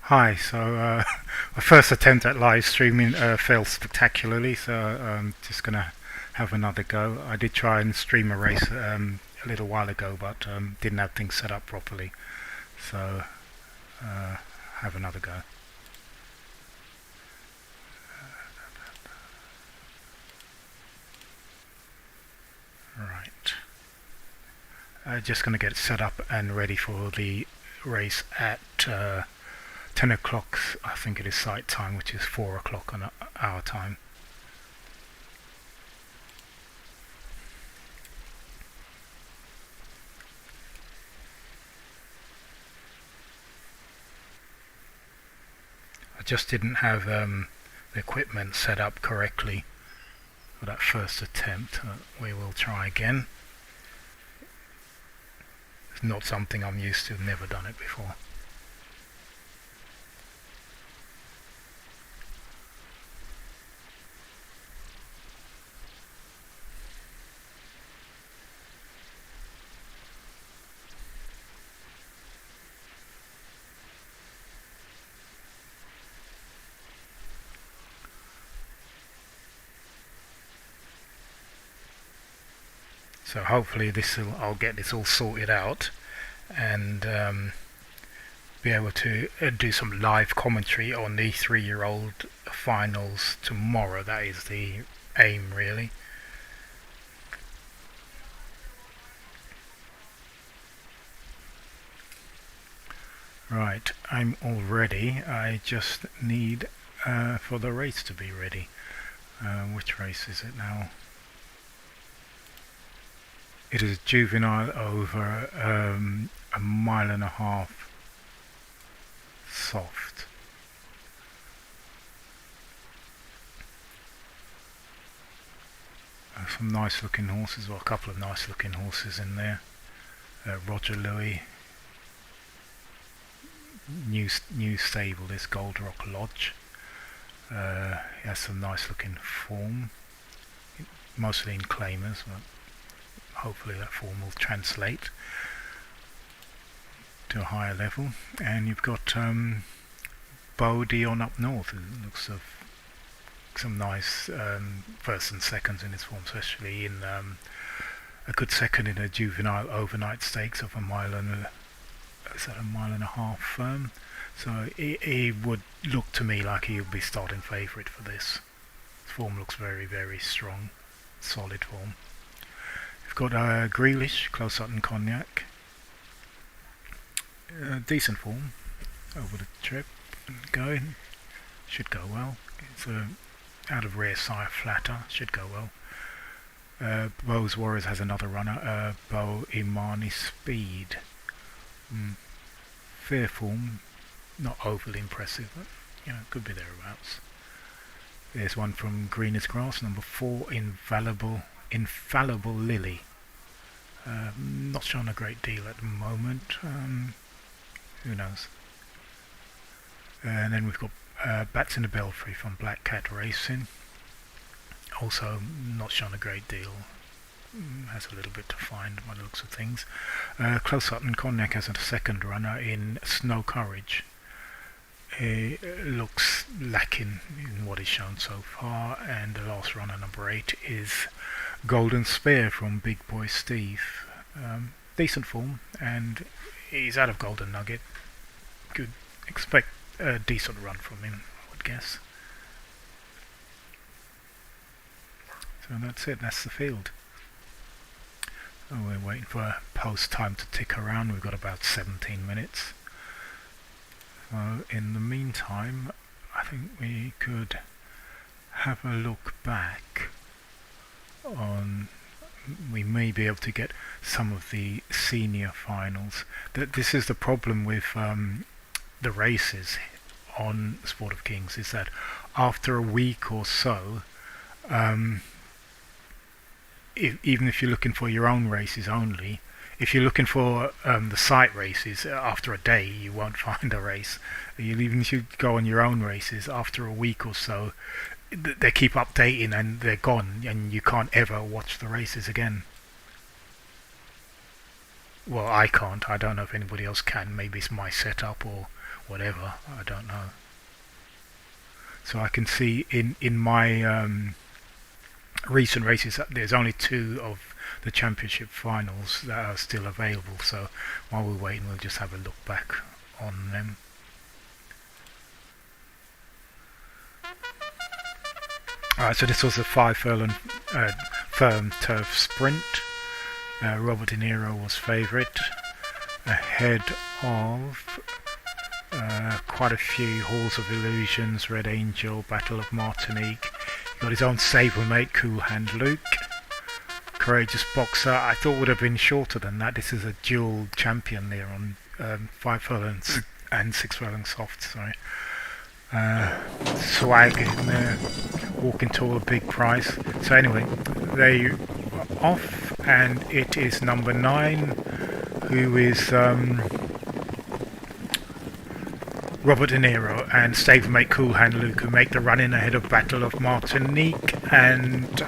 Hi, my first attempt at live streaming failed spectacularly, so I'm just gonna have another go. I did try and stream a race a little while ago, but didn't have things set up properly, so uh, have another go. Right, just gonna get it set up and ready for the race at 10 o'clock. I think it is site time, which is 4 o'clock on our time. I just didn't have the equipment set up correctly for that first attempt. We will try again. It's not something I'm used to, never done it before. So hopefully I'll get this all sorted out and be able to do some live commentary on the 3-year-old finals tomorrow. That is the aim, really. Right, I'm all ready. I just need for the race to be ready. Which race is it now? It is juvenile over a mile and a half soft. Some nice looking horses, or a couple of nice looking horses in there. Roger Louis, new stable, this Gold Rock Lodge. He has some nice looking form, mostly in claimers, but hopefully that form will translate to a higher level. And you've got Beau Dion up north, who looks of some nice first and seconds in his form, especially in a good second in a juvenile overnight stakes of a mile and a half. So he would look to me like he would be starting favourite for this. His form looks very, very strong, solid form. You've got Grealish, Close Sutton Cognac. Decent form over the trip. Going. Should go well. It's out of rare sire flatter. Should go well. Beau's Warriors has another runner. Beau Imani Speed. Fair form. Not overly impressive, but could be thereabouts. There's one from Green as Grass, number 4, Infallible Lily. Not showing a great deal at the moment. Who knows? And then we've got Bats in the Belfry from Black Cat Racing. Also not showing a great deal. Has a little bit to find by the looks of things. Close Sutton Cognac has a second runner in Snow Courage. It looks lacking in what is shown so far, and the last runner, number 8, is Golden Spear from Big Boy Steve. Decent form, and he's out of Golden Nugget. Could expect a decent run from him, I would guess. So that's it, that's the field. So we're waiting for post time to tick around. We've got about 17 minutes. So in the meantime, I think we could have a look back on. We may be able to get some of the senior finals. This is the problem with the races on Sport of Kings, is that after a week or so, even if you're looking for your own races only, if you're looking for the site races, after a day you won't find a race. Even if you go on your own races, after a week or so, they keep updating and they're gone, and you can't ever watch the races again. Well, I can't. I don't know if anybody else can. Maybe it's my setup or whatever. I don't know. So I can see in my recent races that there's only 2 of the championship finals that are still available. So while we're waiting, we'll just have a look back on them. Alright, so this was a 5 furlong firm turf sprint. Robert De Niro was favourite, ahead of quite a few Halls of Illusions, Red Angel, Battle of Martinique. He got his own sabermate, Cool Hand Luke. Courageous Boxer, I thought would have been shorter than that. This is a dual champion there on 5 furlongs and 6 furlong soft, sorry. Swag in there, Walking Tall, a big price. So anyway, they are off, and it is number 9, who is Robert De Niro, and stablemate Cool Hand Luke, who make the run in ahead of Battle of Martinique and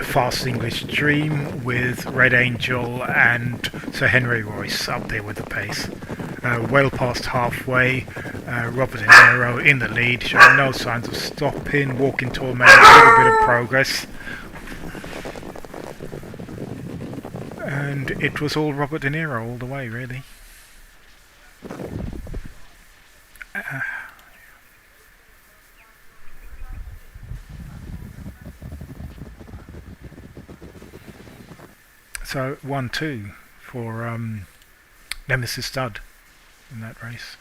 Fast English Dream, with Red Angel and Sir Henry Royce up there with the pace. Well past halfway, Robert De Niro in the lead, showing no signs of stopping. Walking Tall made a little bit of progress, and it was all Robert De Niro all the way, really. So 1-2 for Nemesis Stud in that race.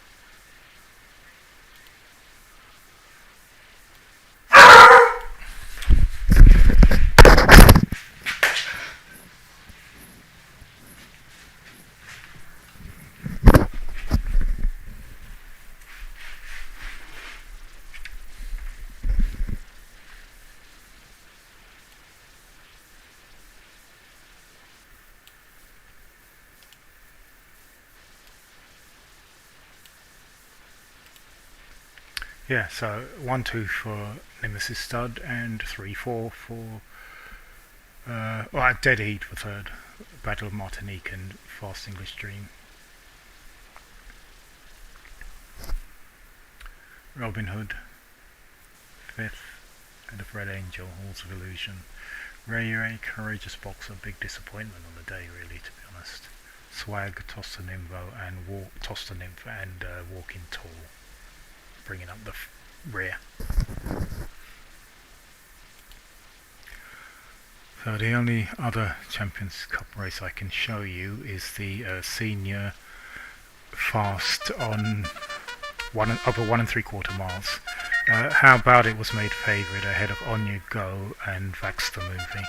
Yeah, so 1-2 for Nemesis Stud and 3-4 for Dead Heat for third, Battle of Martinique and Fast English Dream. Robin Hood, 5th, and of Red Angel, Halls of Illusion. Ray, Courageous Boxer, big disappointment on the day, really, to be honest. Swag, Toss the Nympho and Walking Tall, bringing up the rear. So the only other Champions Cup race I can show you is the senior fast on over 1 3/4 miles. How About It was made favourite ahead of On You Go and Vax the Movie.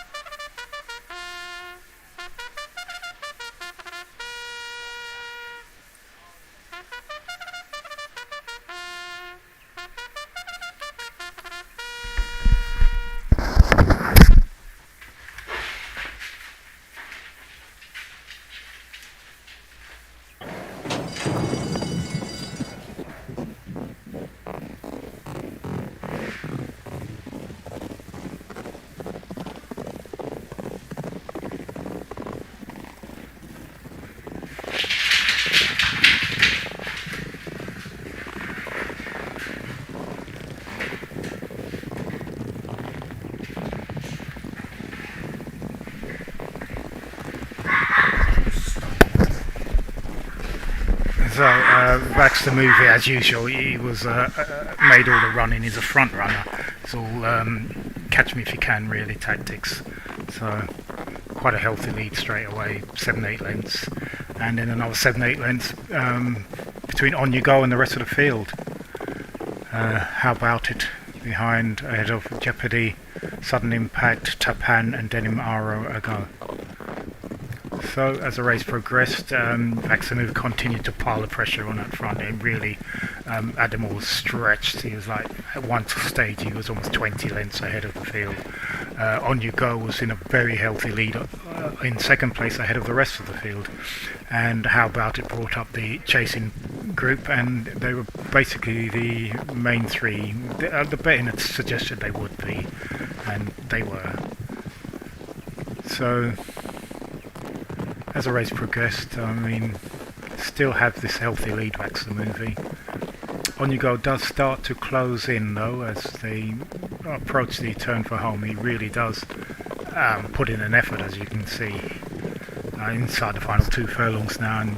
So Vax the Movie, as usual, he was made all the running. He's a front runner. It's all catch me if you can, really, tactics. So quite a healthy lead straight away, 7-8 lengths, and then another 7-8 lengths between On You Go and the rest of the field. How About It behind, ahead of Jeopardy, Sudden Impact, Tapan and Denim Aro ago. So as the race progressed, Vax the Movie continued to pile the pressure on that front. It really Adam was stretched. He was like, at one stage he was almost 20 lengths ahead of the field. On You Go was in a very healthy lead in second place ahead of the rest of the field. And How About It brought up the chasing group, and they were basically the main three. The betting had suggested they would be, and they were. So as the race progressed, I mean, still have this healthy lead backs the movie. On You Go does start to close in though as they approach the turn for home. He really does put in an effort, as you can see, inside the final 2 furlongs now, and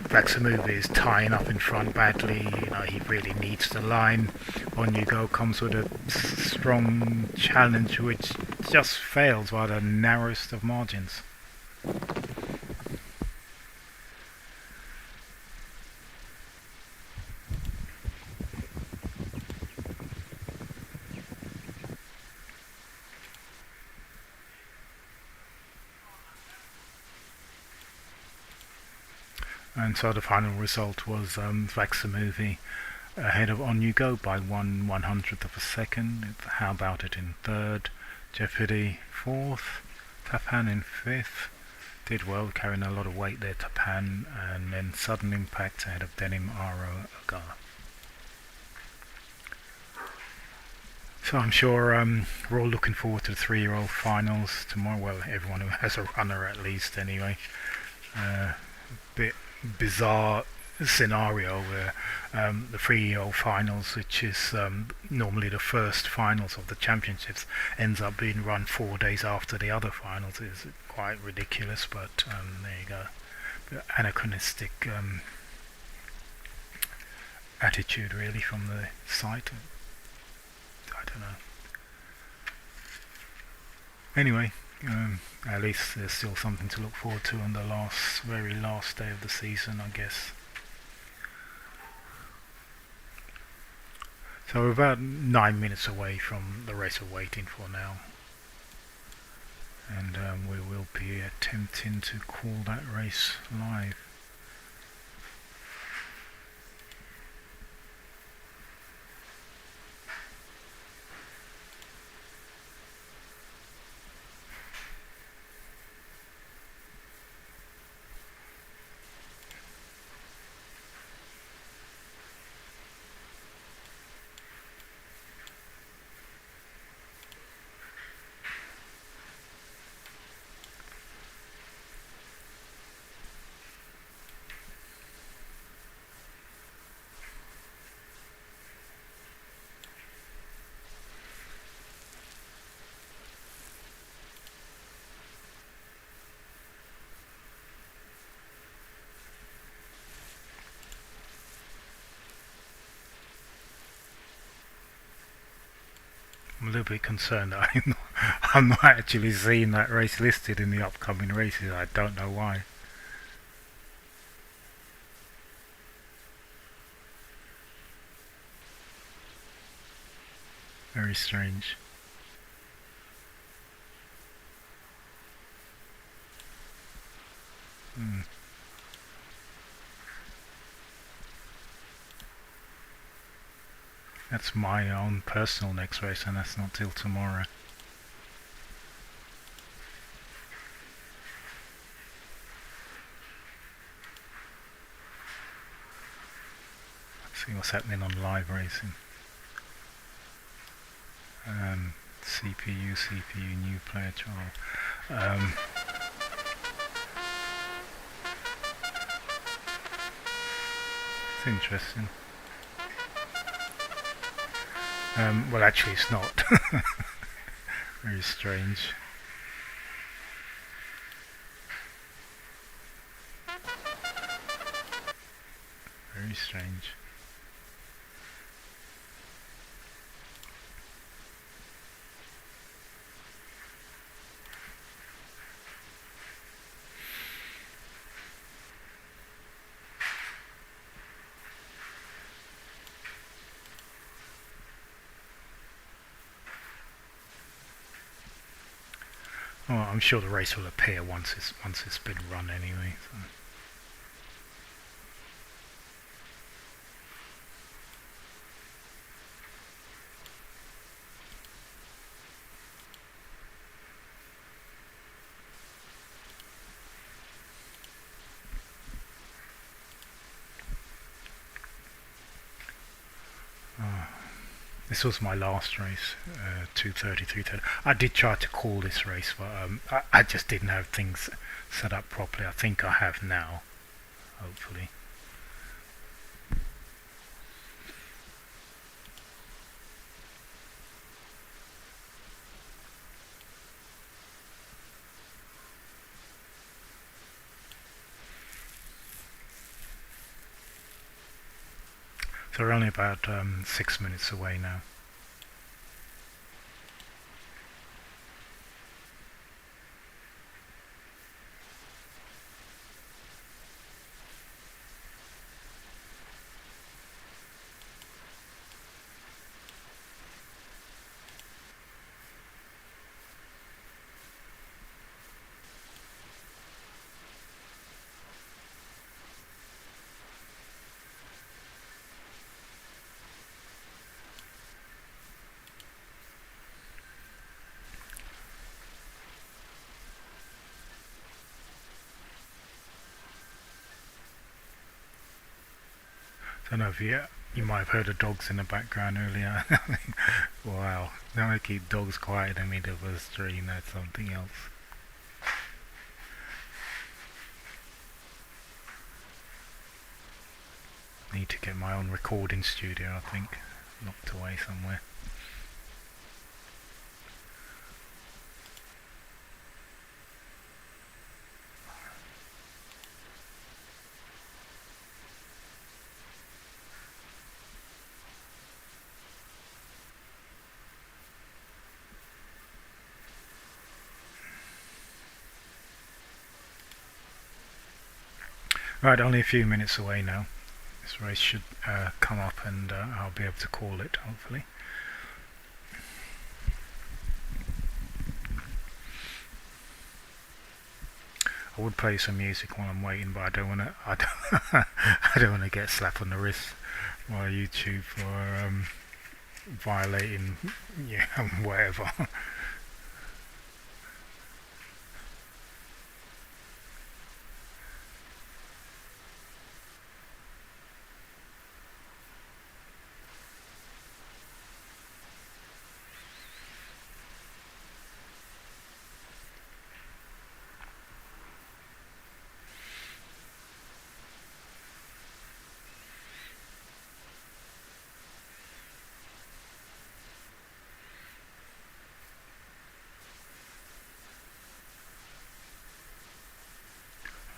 Vaxamuvi is tying up in front badly. You know, he really needs the line. On You Go comes with a strong challenge which just fails by the narrowest of margins. And so the final result was Vaxamuvi ahead of On You Go by 1/100th of a second. How About It in third, Jeopardy fourth, Tapan in fifth. Did well, carrying a lot of weight there, Tapan, and then Sudden Impact ahead of Denim Aro Agar. So I'm sure we're all looking forward to the 3-year-old finals tomorrow. Well, everyone who has a runner at least anyway. Bit bizarre scenario where the 3-year-old finals, which is normally the first finals of the championships, ends up being run 4 days after the other finals. Is quite ridiculous, but there you go. The anachronistic attitude really from the site. I don't know. Anyway, at least there's still something to look forward to on the very last day of the season, I guess. So we're about 9 minutes away from the race we're waiting for now, and we will be attempting to call that race live. I'm a little bit concerned that I'm not actually seeing that race listed in the upcoming races. I don't know why. Very strange. That's my own personal next race, and that's not till tomorrow. Let's see what's happening on live racing. CPU, new player trial. It's interesting. Well, actually, it's not. Very strange. Very strange. Oh, I'm sure the race will appear once it's been run anyway. So. This was my last race, 2:30, 3:30. I did try to call this race, but I just didn't have things set up properly. I think I have now, hopefully. So we're only about 6 minutes away now. I don't know if you might have heard the dogs in the background earlier. Wow, now I keep dogs quiet in the middle of a stream, that's something else. Need to get my own recording studio, I think, locked away somewhere. Right, only a few minutes away now. This race should come up and I'll be able to call it, hopefully. I would play some music while I'm waiting, but I don't want to. I don't want to get slapped on the wrist by YouTube for violating, yeah, whatever.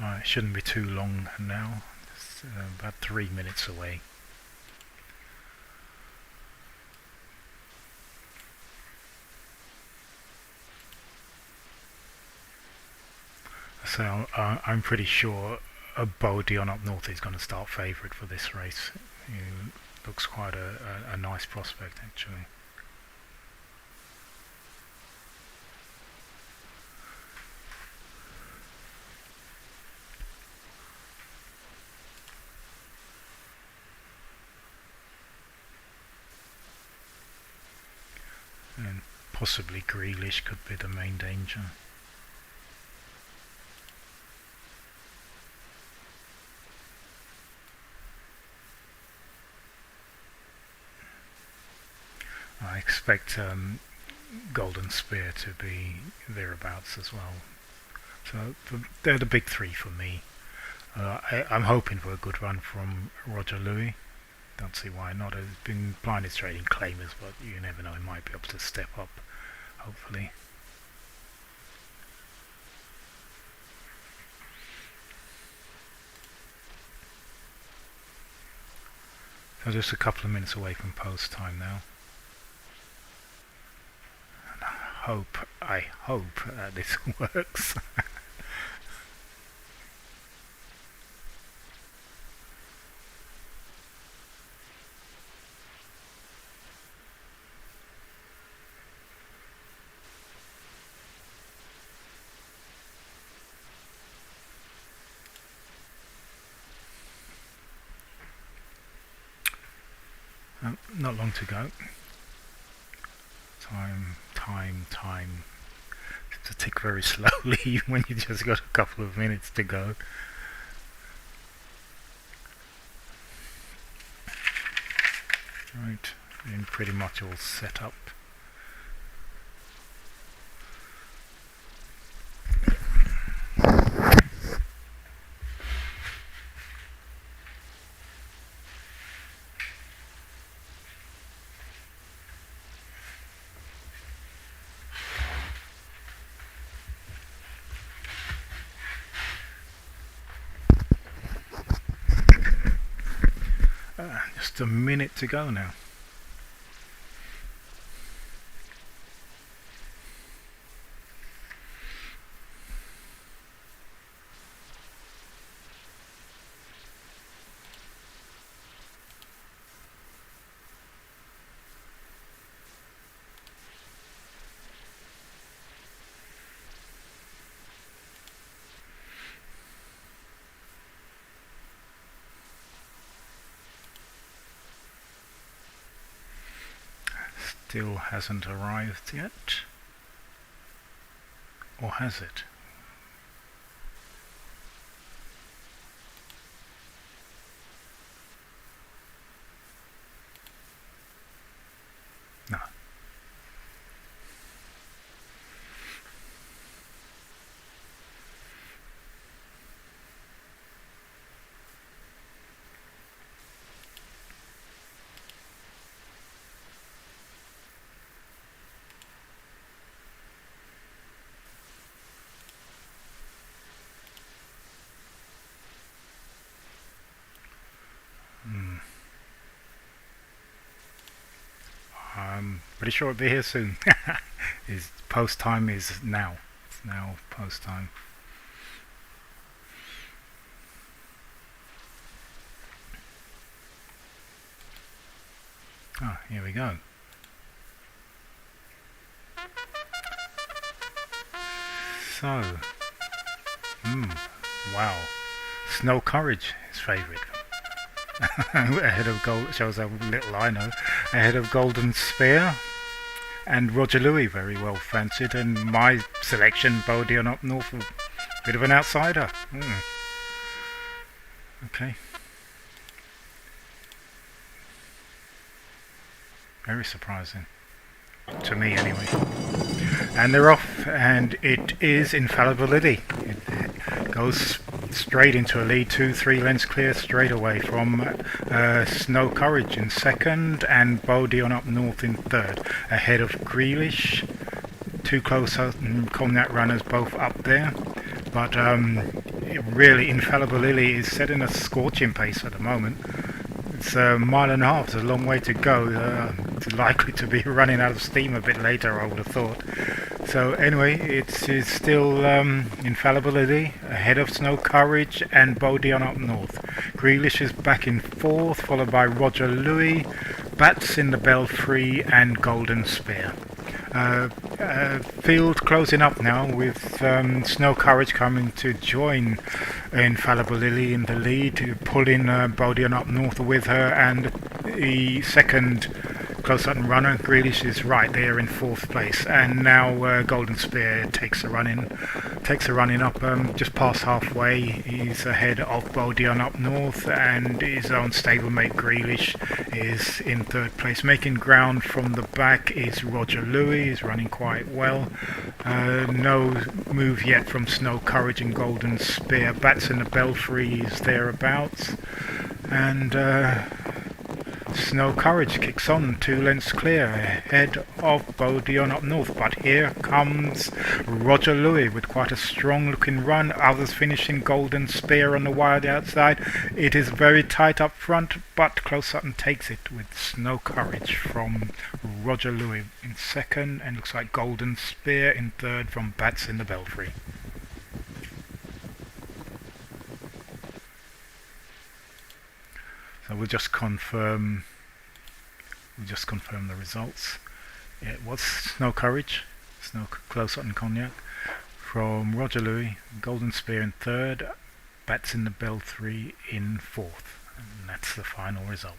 It shouldn't be too long now. It's about 3 minutes away. So I'm pretty sure Dion up north is going to start favourite for this race. He looks quite a nice prospect, actually. And possibly Grealish could be the main danger. I expect Golden Spear to be thereabouts as well. So they're the big three for me. I'm hoping for a good run from Roger Louis. Don't see why not. There's been blinded trading claimers, but you never know, he might be able to step up, hopefully. So just a couple of minutes away from post time now. And I hope this works. Not long to go. Time. To tick very slowly when you just got a couple of minutes to go. Right. and pretty much all set up. Just a minute to go now. Still hasn't arrived yet. Or has it? No. I'm pretty sure it'll be here soon. His post time is now. It's now post time. Oh, here we go. So, wow. Snow Courage, his favourite. Ahead of Gold, shows how little I know. Ahead of Golden Spear and Roger Louis, very well fancied, and my selection, Bodion up north, a bit of an outsider. Okay. Very surprising. To me, anyway. And they're off, and it is Infallibility. It goes straight into a lead, 2-3 lengths clear straight away from Snow Courage in second, and Bodion up north in third, ahead of Grealish. Two close Cognac runners both up there, but really Infallibility is setting a scorching pace at the moment. It's a mile and a half, it's a long way to go. It's likely to be running out of steam a bit later, I would have thought. So anyway, it is still Infallibility ahead of Snow Courage and Bodion up north. Grealish is back in fourth, followed by Roger Louis, Bats in the Belfry and Golden Spear. Field closing up now with Snow Courage coming to join Infallibility in the lead, pulling Bodion up north with her, and the second close-up runner, Grealish, is right there in fourth place, and now Golden Spear takes a run in up just past halfway. He's ahead of Bodion up north, and his own stablemate Grealish is in third place. Making ground from the back is Roger Louis, is running quite well. No move yet from Snow Courage and Golden Spear. Bats in the Belfry is thereabouts, and Snow Courage kicks on 2 lengths clear ahead of Bodion up north, but here comes Roger Louis with quite a strong looking run. Others finishing Golden Spear on the wide outside. It is very tight up front, but Close Up and takes it with Snow Courage from Roger Louis in second, and looks like Golden Spear in third from Bats in the Belfry. So we'll just confirm the results. It was Snow Courage, Snow Close Up and Cognac from Roger Louis, Golden Spear in third, Bats in the Belfry in fourth, and that's the final result.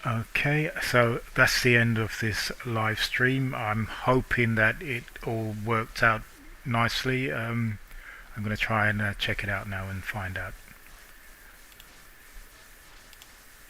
Okay, so that's the end of this live stream. I'm hoping that it all worked out nicely. I'm going to try and check it out now and find out